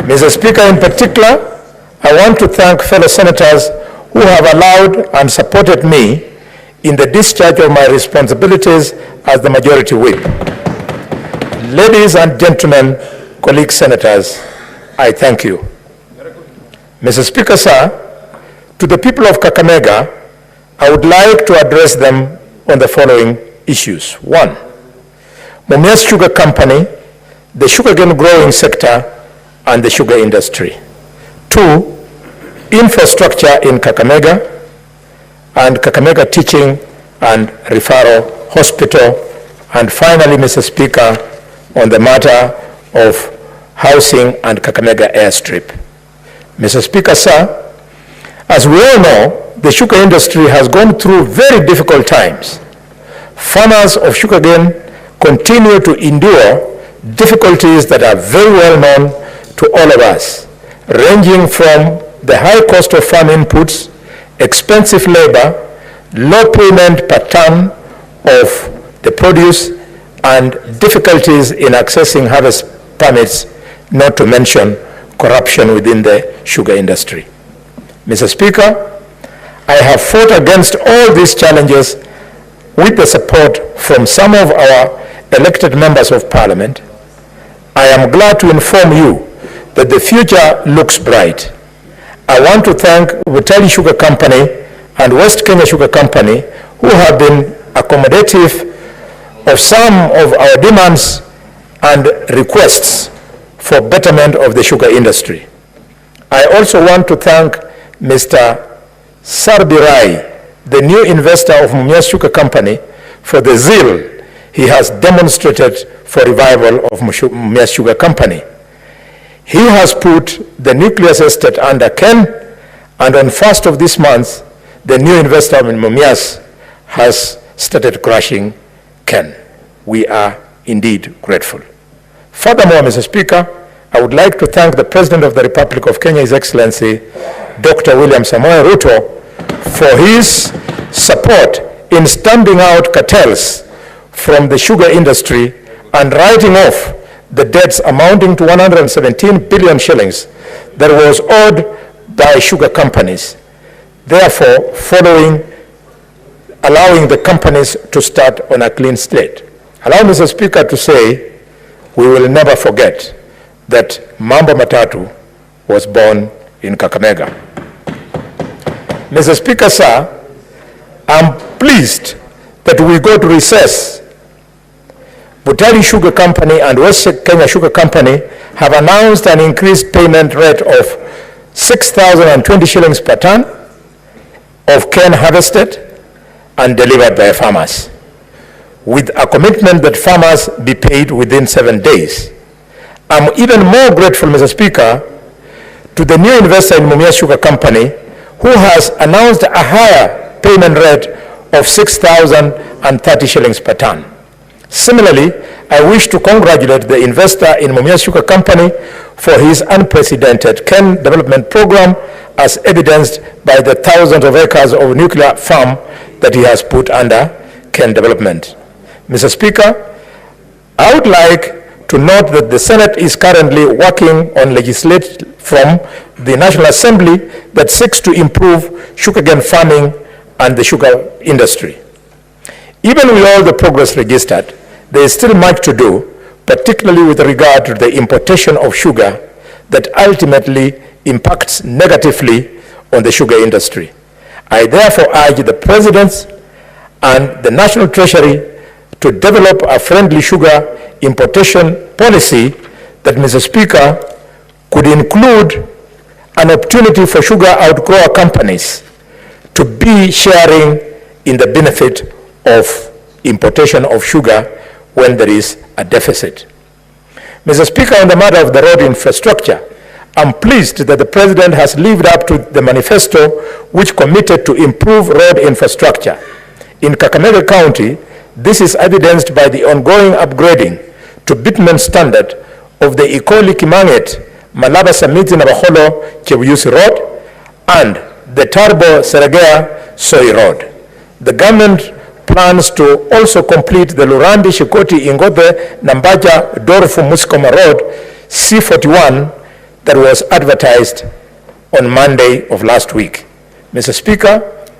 Mr. Speaker, in particular, I want to thank fellow senators who have allowed and supported me in the discharge of my responsibilities as the Majority Whip. Ladies and gentlemen, colleague senators, I thank you. Mr. Speaker, sir, to the people of Kakamega, I would like to address them on the following issues. 1, Mumias Sugar Company, the sugarcane growing sector, and the sugar industry. 2, infrastructure in Kakamega, and Kakamega Teaching and Referral Hospital. And finally, Mr. Speaker, on the matter of housing and Kakamega Airstrip. Mr. Speaker, sir, as we all know, the sugar industry has gone through very difficult times. Farmers of sugarcane continue to endure difficulties that are very well known to all of us, ranging from the high cost of farm inputs, expensive labor, low payment per ton of the produce, and difficulties in accessing harvest permits, not to mention corruption within the sugar industry. Mr. Speaker, I have fought against all these challenges with the support from some of our elected members of Parliament. I am glad to inform you that the future looks bright. I want to thank Mutahi Sugar Company and West Kenya Sugar Company, who have been accommodative of some of our demands and requests for betterment of the sugar industry. I also want to thank Mr. Sarbirai, the new investor of Mumias Sugar Company, for the zeal he has demonstrated for revival of Mumias Sugar Company. He has put the nucleus estate under Ken, and on 1st of this month, the new investor in Mumias has started crushing Ken. We are indeed grateful. Furthermore, Mr. Speaker, I would like to thank the President of the Republic of Kenya, His Excellency, Dr. William Samoei Ruto, for his support in stamping out cartels from the sugar industry and writing off the debts amounting to 117 billion shillings that was owed by sugar companies, therefore allowing the companies to start on a clean slate. Allow me, Mr. Speaker, to say we will never forget that Mambo Matatu was born in Kakamega. Mr. Speaker, sir, I'm pleased that we go to recess. Mutembei Sugar Company and West Kenya Sugar Company have announced an increased payment rate of 6,020 shillings per ton of cane harvested and delivered by farmers, with a commitment that farmers be paid within 7 days. I'm even more grateful, Mr. Speaker, to the new investor in Mumias Sugar Company, who has announced a higher payment rate of 6,030 shillings per ton. Similarly, I wish to congratulate the investor in Mumias Sugar Company for his unprecedented cane development program, as evidenced by the thousands of acres of nuclear farm that he has put under cane development. Mr. Speaker, I would like to note that the Senate is currently working on legislation from the National Assembly that seeks to improve sugarcane farming and the sugar industry. Even with all the progress registered, there is still much to do, particularly with regard to the importation of sugar that ultimately impacts negatively on the sugar industry. I therefore urge the President and the National Treasury to develop a friendly sugar importation policy that, Mr. Speaker, could include an opportunity for sugar outgrower companies to be sharing in the benefit of importation of sugar when there is a deficit. Mr. Speaker, on the matter of the road infrastructure, I'm pleased that the President has lived up to the manifesto which committed to improve road infrastructure. In Kakamega County, this is evidenced by the ongoing upgrading to bitumen standard of the Ikoli Kimanget, Malaba Samiti Nabaholo Chebuyusi Road and the Tarbo Seregea Soi Road. The government plans to also complete the Lurandi Shikoti Ingote Nambaja Dorfu Muskoma Road C41 that was advertised on Monday of last week. Mr. Speaker,